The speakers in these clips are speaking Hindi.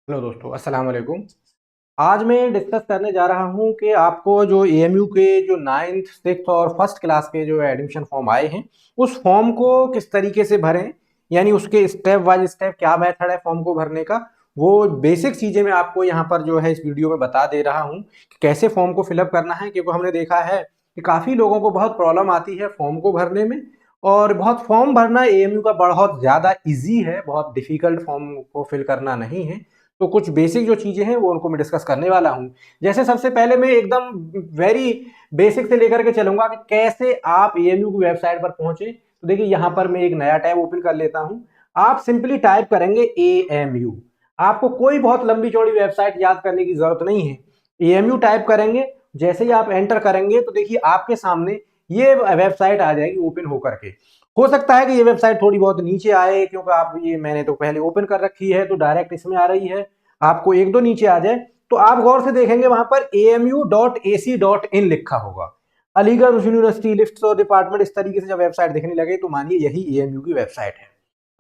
हेलो दोस्तों, अस्सलाम वालेकुम। आज मैं डिस्कस करने जा रहा हूं कि आपको जो एएमयू के जो नाइन्थ सिक्स और फर्स्ट क्लास के जो एडमिशन फॉर्म आए हैं उस फॉर्म को किस तरीके से भरें, यानी उसके स्टेप बाय स्टेप क्या मेथड है फॉर्म को भरने का। वो बेसिक चीज़ें मैं आपको यहाँ पर जो है इस वीडियो में बता दे रहा हूँ कि कैसे फॉर्म को फिलअप करना है, क्योंकि हमने देखा है कि काफ़ी लोगों को बहुत प्रॉब्लम आती है फॉर्म को भरने में। और बहुत फॉर्म भरना एएमयू का बहुत ज़्यादा इजी है, बहुत डिफिकल्ट फॉर्म को फिल करना नहीं है। तो कुछ बेसिक जो चीज़ें हैं वो उनको मैं डिस्कस करने वाला हूँ। जैसे सबसे पहले मैं एकदम वेरी बेसिक से लेकर के चलूंगा कि कैसे आप एएमयू की वेबसाइट पर पहुंचे। तो देखिए यहाँ पर मैं एक नया टैब ओपन कर लेता हूँ। आप सिंपली टाइप करेंगे एएमयू। आपको कोई बहुत लंबी चौड़ी वेबसाइट याद करने की जरूरत नहीं है। एएमयू टाइप करेंगे, जैसे ही आप एंटर करेंगे तो देखिए आपके सामने ये वेबसाइट आ जाएगी ओपन होकर के। हो सकता है कि ये वेबसाइट थोड़ी बहुत नीचे आए, क्योंकि आप ये मैंने तो पहले ओपन कर रखी है तो डायरेक्ट इसमें आ रही है। आपको एक दो नीचे आ जाए तो आप गौर से देखेंगे वहां पर amu.ac.in लिखा होगा। अलीगढ़ यूनिवर्सिटी लिफ्ट और डिपार्टमेंट, इस तरीके से जब वेबसाइट दिखने लगे तो मानिए यही एएमयू की वेबसाइट है।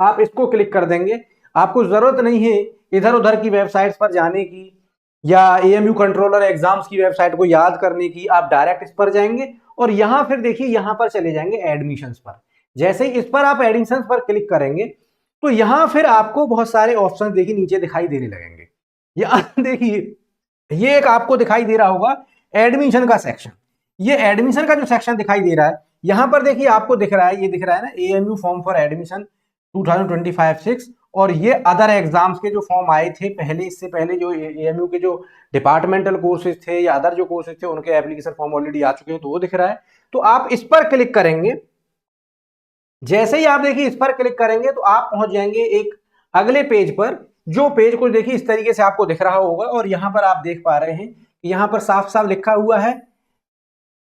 आप इसको क्लिक कर देंगे। आपको जरूरत नहीं है इधर उधर की वेबसाइट्स पर जाने की या एएमयू कंट्रोलर एग्जाम्स की वेबसाइट को याद करने की। आप डायरेक्ट इस पर जाएंगे और यहां फिर देखिए यहां पर चले जाएंगे एडमिशंस पर। जैसे ही इस पर आप एडमिशंस पर क्लिक करेंगे तो यहां फिर आपको बहुत सारे ऑप्शंस देखिए नीचे दिखाई देने लगेंगे। यहां देखिए ये एक आपको दिखाई दे रहा होगा एडमिशन का सेक्शन। ये एडमिशन का जो सेक्शन दिखाई दे रहा है, यहां पर देखिए आपको दिख रहा है, ये दिख रहा है ना, एएमयू फॉर्म फॉर एडमिशन 2025-6। और ये अदर एग्जाम्स के जो फॉर्म आए थे पहले, इससे पहले जो एएमयू के जो डिपार्टमेंटल कोर्सेज थे या अदर जो कोर्सेज थे उनके एप्लीकेशन फॉर्म ऑलरेडी आ चुके हैं, तो वो दिख रहा है। तो आप इस पर क्लिक करेंगे। जैसे ही आप देखिए इस पर क्लिक करेंगे तो आप पहुंच जाएंगे एक अगले पेज पर। जो पेज को देखिए इस तरीके से आपको दिख रहा होगा और यहां पर आप देख पा रहे हैं कि यहां पर साफ साफ लिखा हुआ है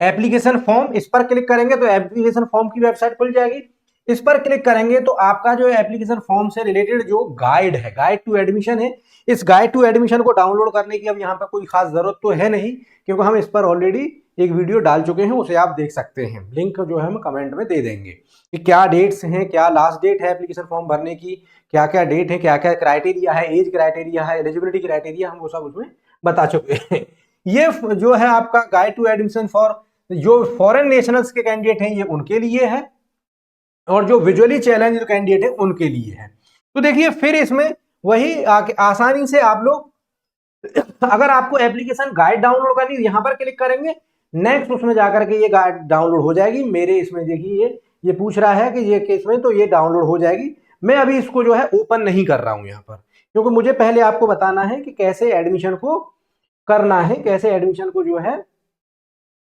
एप्लीकेशन फॉर्म। इस पर क्लिक करेंगे तो एप्लीकेशन फॉर्म की वेबसाइट खुल जाएगी। इस पर क्लिक करेंगे तो आपका जो एप्लीकेशन फॉर्म से रिलेटेड जो गाइड है, गाइड टू एडमिशन है, इस गाइड टू एडमिशन को डाउनलोड करने की अब यहाँ पर कोई खास जरूरत तो है नहीं, क्योंकि हम इस पर ऑलरेडी एक वीडियो डाल चुके हैं, उसे आप देख सकते हैं। लिंक जो है हम कमेंट में दे देंगे कि क्या डेट्स हैं, क्या लास्ट डेट है एप्लीकेशन फॉर्म भरने की, क्या क्या डेट है, क्या क्या क्राइटेरिया है, एज क्राइटेरिया है, एलिजिबिलिटी क्राइटेरिया, हम वो सब उसमें बता चुके हैं। ये जो है आपका गाइड टू एडमिशन फॉर जो फॉरेन नेशनल्स के कैंडिडेट हैं ये उनके लिए है, और जो विजुअली चैलेंज कैंडिडेट है उनके लिए है। तो देखिए फिर इसमें वही आसानी से आप लोग अगर आपको एप्लीकेशन गाइड डाउनलोड करनी है यहां पर क्लिक करेंगे, नेक्स्ट उसमें जाकर के ये गाइड डाउनलोड हो जाएगी। मेरे इसमें देखिए ये पूछ रहा है कि ये केस में, तो ये डाउनलोड हो जाएगी। मैं अभी इसको जो है ओपन नहीं कर रहा हूं यहां पर, क्योंकि मुझे पहले आपको बताना है कि कैसे एडमिशन को करना है, कैसे एडमिशन को जो है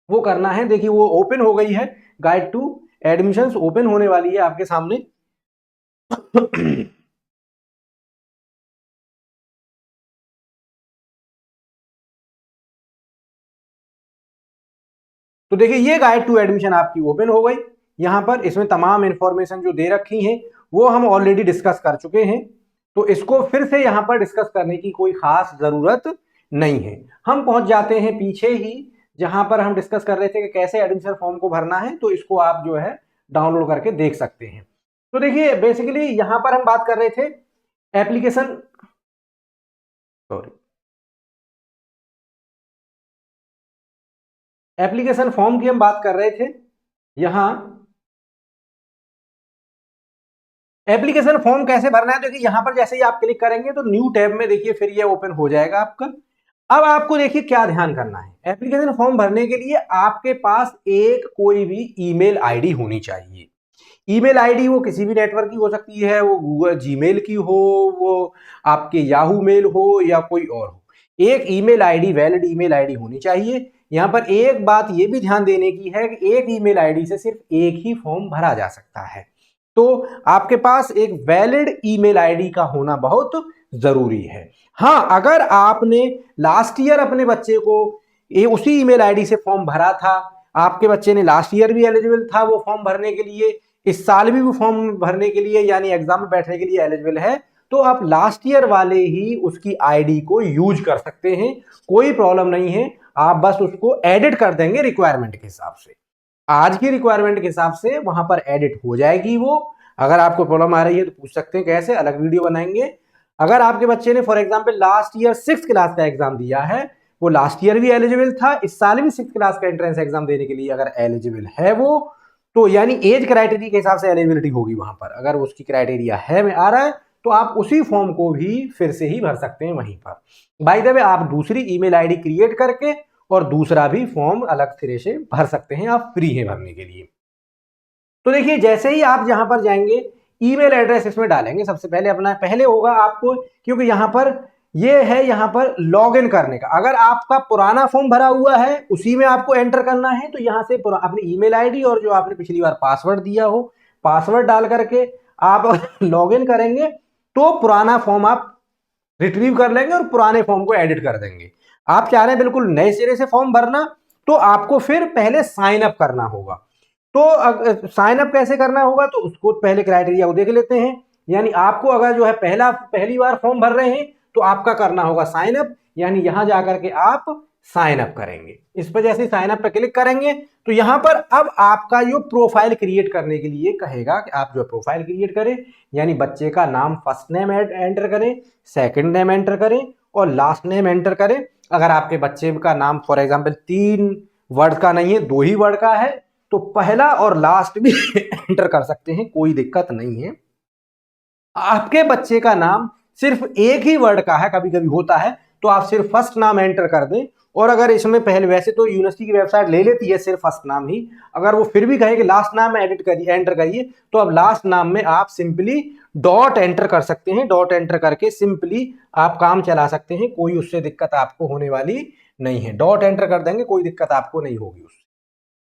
वो करना है। देखिए वो ओपन हो गई है, गाइड टू एडमिशंस ओपन होने वाली है आपके सामने। तो देखिए ये गाइड टू एडमिशन आपकी ओपन हो गई। यहां पर इसमें तमाम इंफॉर्मेशन जो दे रखी है वो हम ऑलरेडी डिस्कस कर चुके हैं, तो इसको फिर से यहां पर डिस्कस करने की कोई खास जरूरत नहीं है। हम पहुंच जाते हैं पीछे ही, जहां पर हम डिस्कस कर रहे थे कि कैसे एडमिशन फॉर्म को भरना है, तो इसको आप जो है डाउनलोड करके देख सकते हैं। तो देखिए बेसिकली यहां पर हम बात कर रहे थे एप्लीकेशन, सॉरी, एप्लीकेशन फॉर्म की हम बात कर रहे थे। यहां एप्लीकेशन फॉर्म कैसे भरना है, देखिए यहां पर जैसे ही आप क्लिक करेंगे तो न्यू टैब में देखिए फिर ये ओपन हो जाएगा आपका। अब आपको देखिए क्या ध्यान करना है, एप्लीकेशन फॉर्म भरने के लिए आपके पास एक कोई भी ईमेल आईडी होनी चाहिए। ईमेल आईडी वो किसी भी नेटवर्क की हो सकती है, वो गूगल जीमेल की हो, वो आपके याहू मेल हो या कोई और हो। एक email ID, valid email ID होनी चाहिए। यहां पर एक बात ये भी ध्यान देने की है कि एक ईमेल आईडी से सिर्फ एक ही फॉर्म भरा जा सकता है। तो आपके पास एक वैलिड ईमेल आईडी का होना बहुत जरूरी है। हाँ, अगर आपने लास्ट ईयर अपने बच्चे को ये उसी ईमेल आईडी से फॉर्म भरा था, आपके बच्चे ने लास्ट ईयर भी एलिजिबल था वो फॉर्म भरने के लिए, इस साल भी वो फॉर्म भरने के लिए यानी एग्जाम में बैठने के लिए एलिजिबल है, तो आप लास्ट ईयर वाले ही उसकी आईडी को यूज कर सकते हैं। कोई प्रॉब्लम नहीं है, आप बस उसको एडिट कर देंगे रिक्वायरमेंट के हिसाब से। आज की रिक्वायरमेंट के हिसाब से वहां पर एडिट हो जाएगी वो। अगर आपको प्रॉब्लम आ रही है तो पूछ सकते हैं कैसे, अलग वीडियो बनाएंगे। अगर आपके बच्चे ने for example last year 6th class का एग्जाम दिया है, वो लास्ट ईयर भी एलिजिबल था, इस साल भी 6th क्लास का एंट्रेंस एग्जाम देने के लिए अगर एलिजिबल है वो, तो यानी एज क्राइटेरिया के हिसाब से एलिजिबिलिटी होगी वहां पर, अगर उसकी क्राइटेरिया है में आ रहा है तो आप उसी फॉर्म को भी फिर से ही भर सकते हैं वहीं पर। बाय द वे आप दूसरी ईमेल आईडी क्रिएट करके और दूसरा भी फॉर्म अलग सिरे से भर सकते हैं, आप फ्री है भरने के लिए। तो देखिए जैसे ही आप यहां पर जाएंगे ईमेल एड्रेस इसमें डालेंगे, सबसे पहले अपना पहले होगा आपको, क्योंकि यहां पर ये है यहां पर लॉगिन करने का, अगर आपका पुराना फॉर्म भरा हुआ है उसी में आपको एंटर करना है, तो यहां से अपनी ईमेल आईडी और जो आपने पिछली बार पासवर्ड दिया हो, पासवर्ड डाल करके आप लॉगिन करेंगे तो पुराना फॉर्म आप रिट्रीव कर लेंगे और पुराने फॉर्म को एडिट कर देंगे। आप चाह रहे हैं बिल्कुल नए सिरे से फॉर्म भरना, तो आपको फिर पहले साइन अप करना होगा। तो साइन अप कैसे करना होगा, तो उसको पहले क्राइटेरिया को देख लेते हैं। यानी आपको अगर जो है पहली बार फॉर्म भर रहे हैं तो आपका करना होगा साइन अप, यानी यहां जाकर के आप साइन अप करेंगे। इस पर जैसे साइन अप पे क्लिक करेंगे तो यहां पर अब आपका जो प्रोफाइल क्रिएट करने के लिए कहेगा कि आप जो प्रोफाइल क्रिएट करें, यानी बच्चे का नाम फर्स्ट नेम एंटर करें, सेकंड नेम एंटर करें और लास्ट नेम एंटर करें। अगर आपके बच्चे का नाम फॉर एग्जांपल 3 वर्ड का नहीं है, 2 ही वर्ड का है, तो पहला और लास्ट भी एंटर कर सकते हैं, कोई दिक्कत नहीं है। आपके बच्चे का नाम सिर्फ एक ही वर्ड का है, कभी कभी होता है, तो आप सिर्फ फर्स्ट नाम एंटर कर दें। और अगर इसमें पहले, वैसे तो यूनिवर्सिटी की वेबसाइट ले लेती है सिर्फ फर्स्ट नाम ही, अगर वो फिर भी कहे कि लास्ट नाम एडिट करिए, एंटर करिए, तो अब लास्ट नाम में आप सिंपली डॉट एंटर कर सकते हैं। डॉट एंटर करके सिंपली आप काम चला सकते हैं, कोई उससे दिक्कत आपको होने वाली नहीं है। डॉट एंटर कर देंगे, कोई दिक्कत आपको नहीं होगी उससे,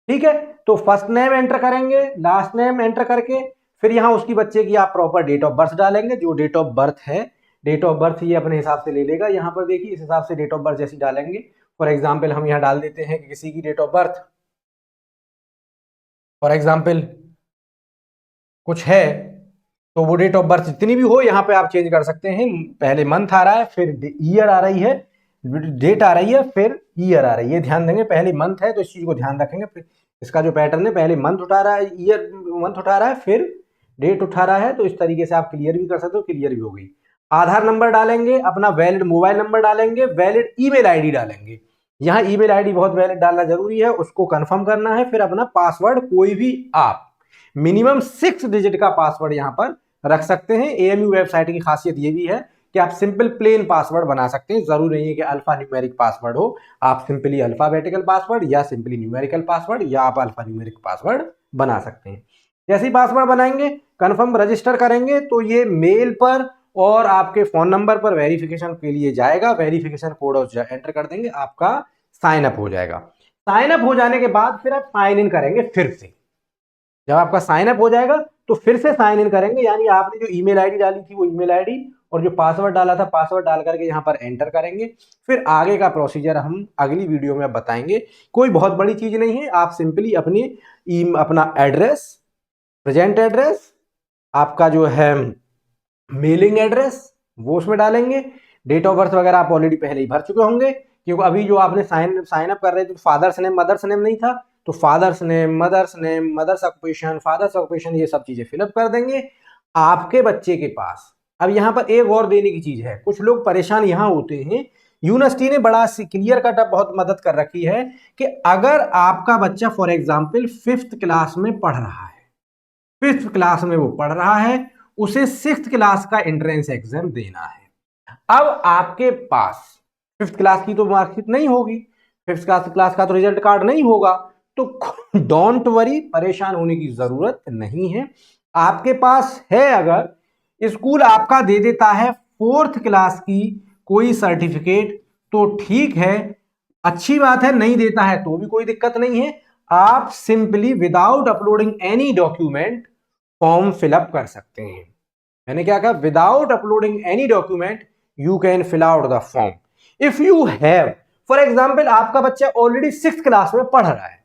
ठीक है। तो फर्स्ट नेम एंटर करेंगे, लास्ट नेम एंटर करके फिर यहां उसकी बच्चे की आप प्रॉपर डेट ऑफ बर्थ डालेंगे, जो डेट ऑफ बर्थ है, डेट ऑफ बर्थ ये अपने हिसाब से ले लेगा। यहां पर देखिए इस हिसाब से डेट ऑफ बर्थ जैसी डालेंगे, फॉर एग्जाम्पल हम यहां डाल देते हैं कि किसी की date of birth for example कुछ है, तो वो डेट ऑफ बर्थ जितनी भी हो यहाँ पे आप चेंज कर सकते हैं। पहले मंथ आ रहा है, फिर ईयर आ रही है, डेट आ रही है, फिर ईयर आ रही है, ध्यान देंगे। पहले मंथ है तो इस चीज को ध्यान रखेंगे। फिर इसका जो पैटर्न है, पहले मंथ उठा रहा है, ईयर मंथ उठा रहा है, फिर डेट उठा रहा है, तो इस तरीके से आप क्लियर भी कर सकते हो, क्लियर भी हो गई। आधार नंबर डालेंगे, अपना वैलिड मोबाइल नंबर डालेंगे, वैलिड ईमेल आईडी डालेंगे। यहाँ ईमेल आईडी बहुत वैलिड डालना जरूरी है, उसको कंफर्म करना है। फिर अपना पासवर्ड कोई भी आप मिनिमम 6 डिजिट का पासवर्ड यहाँ पर रख सकते हैं। एएमयू वेबसाइट की खासियत ये भी है कि आप सिंपल प्लेन पासवर्ड बना सकते हैं, जरूरी नहीं है कि अल्फा न्यूमेरिक पासवर्ड हो। आप सिंपली अल्फाबेटिकल पासवर्ड या सिंपली न्यूमेरिकल पासवर्ड या आप अल्फा न्यूमेरिक पासवर्ड बना सकते हैं। जैसे ही पासवर्ड बनाएंगे, कंफर्म रजिस्टर करेंगे, तो ये मेल पर और आपके फोन नंबर पर वेरिफिकेशन के लिए जाएगा। वेरिफिकेशन कोड एंटर कर देंगे, आपका साइन अप हो जाएगा। साइन अप हो जाने के बाद फिर आप साइन इन करेंगे फिर से। जब आपका साइन अप हो जाएगा तो फिर से साइन इन करेंगे, यानी आपने जो ईमेल आईडी डाली थी वो ईमेल आईडी और जो पासवर्ड डाला था पासवर्ड डाल करके यहाँ पर एंटर करेंगे। फिर आगे का प्रोसीजर हम अगली वीडियो में बताएंगे, कोई बहुत बड़ी चीज नहीं है। आप सिंपली अपना एड्रेस, प्रेजेंट एड्रेस, आपका जो है मेलिंग एड्रेस वो उसमें डालेंगे। डेट ऑफ बर्थ वगैरह आप ऑलरेडी पहले ही भर चुके होंगे, क्योंकि अभी जो आपने साइन अप कर रहे थे फादर्स नेम मदर्स नेम नहीं था, तो father's name, mother's occupation, father's occupation, ये सब चीजें फिलअप कर देंगे। आपके बच्चे के पास अब यहाँ पर एक और देने की चीज है, कुछ लोग परेशान यहाँ होते हैं। यूनिवर्सिटी ने बड़ा क्लियर कट बहुत मदद कर रखी है कि अगर आपका बच्चा फॉर एग्जाम्पल 5th क्लास में पढ़ रहा है, 5th क्लास में वो पढ़ रहा है, उसे 6th क्लास का एंट्रेंस एग्जाम देना है। अब आपके पास 5th क्लास की तो मार्कशीट नहीं होगी, 5th क्लास का तो रिजल्ट कार्ड नहीं होगा, तो डोंट वरी, परेशान होने की जरूरत नहीं है। आपके पास है, अगर स्कूल आपका दे देता है 4th क्लास की कोई सर्टिफिकेट तो ठीक है, अच्छी बात है। नहीं देता है तो भी कोई दिक्कत नहीं है, आप simply without uploading any document form fill up कर सकते हैं। मैंने क्या कहा, without uploading any document you can fill out the form if you have. For example आपका बच्चा ऑलरेडी 6th क्लास में पढ़ रहा है,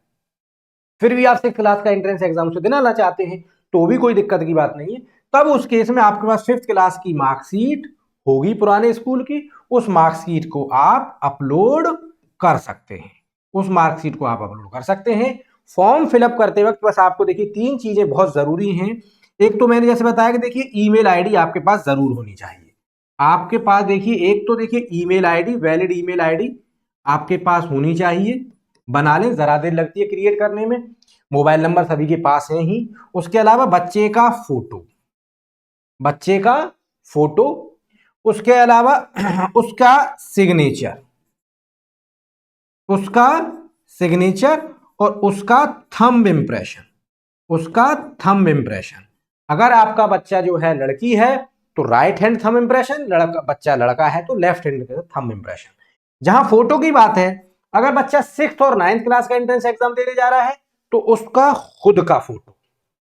फिर भी आप 6th क्लास का एंट्रेंस एग्जाम से देना चाहते हैं, तो भी कोई दिक्कत की बात नहीं है। तब उस केस में आपके पास 5th क्लास की मार्कशीट होगी पुराने स्कूल की, उस मार्कशीट को आप अपलोड कर सकते हैं, उस मार्कशीट को आप अपलोड कर सकते हैं। फॉर्म फिलअप करते वक्त बस आपको देखिए 3 चीजें बहुत जरूरी हैं। एक तो मैंने जैसे बताया कि देखिए ईमेल आईडी आपके पास जरूर होनी चाहिए, आपके पास देखिए, एक तो देखिए email ID, valid email ID आपके पास होनी चाहिए। बना लें, जरा देर लगती है क्रिएट करने में। मोबाइल नंबर सभी के पास है ही। उसके अलावा बच्चे का फोटो, बच्चे का फोटो, उसके अलावा उसका सिग्नेचर, उसका सिग्नेचर और उसका थंब इम्प्रेशन, उसका थंब इम्प्रेशन। अगर आपका बच्चा जो है लड़की है तो राइट हैंड थंब इम्प्रेशन, बच्चा लड़का है तो लेफ्ट हैंड थंब इम्प्रेशन। जहां फोटो की बात है, अगर बच्चा 6th और 9th क्लास का एंट्रेंस एग्जाम देने जा रहा है तो उसका खुद का फोटो,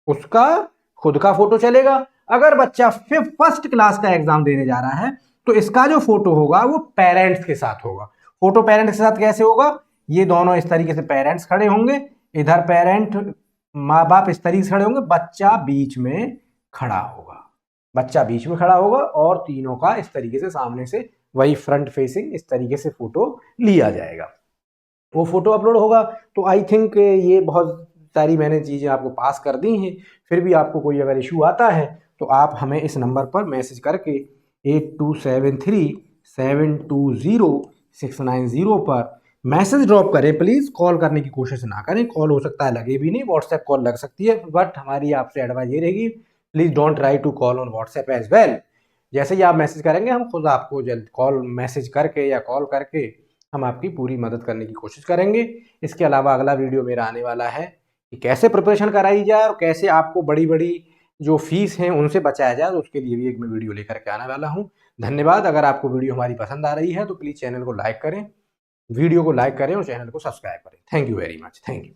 उसका खुद का फोटो चलेगा। अगर बच्चा 1st क्लास का एग्जाम देने जा रहा है तो इसका जो फोटो होगा वो पेरेंट्स के साथ होगा। फोटो पेरेंट्स के साथ कैसे होगा? ये दोनों इस तरीके से पेरेंट्स खड़े होंगे, इधर पेरेंट माँ बाप इस तरीके से खड़े होंगे, बच्चा बीच में खड़ा होगा, बच्चा बीच में खड़ा होगा और तीनों का इस तरीके से सामने से वही फ्रंट फेसिंग इस तरीके से फोटो लिया जाएगा। वो फोटो अपलोड होगा। तो आई थिंक ये बहुत सारी मैंने चीज़ें आपको पास कर दी हैं। फिर भी आपको कोई अगर इशू आता है तो आप हमें इस नंबर पर मैसेज करके 8273-720-690 पर मैसेज ड्रॉप करें। प्लीज़ कॉल करने की कोशिश ना करें, कॉल हो सकता है लगे भी नहीं, व्हाट्सएप कॉल लग सकती है, बट हमारी आपसे एडवाइस ये रहेगी, please don't try to call on WhatsApp as well. जैसे ही आप मैसेज करेंगे हम खुद आपको जल्द कॉल मैसेज करके या कॉल करके हम आपकी पूरी मदद करने की कोशिश करेंगे। इसके अलावा अगला वीडियो मेरा आने वाला है कि कैसे प्रिपरेशन कराई जाए और कैसे आपको बड़ी बड़ी जो फीस हैं उनसे बचाया जाए, तो उसके लिए भी एक मैं वीडियो लेकर के आने वाला हूँ। धन्यवाद। अगर आपको वीडियो हमारी पसंद आ रही है तो प्लीज़ चैनल को लाइक करें, वीडियो को लाइक करें और चैनल को सब्सक्राइब करें। Thank you very much. Thank you.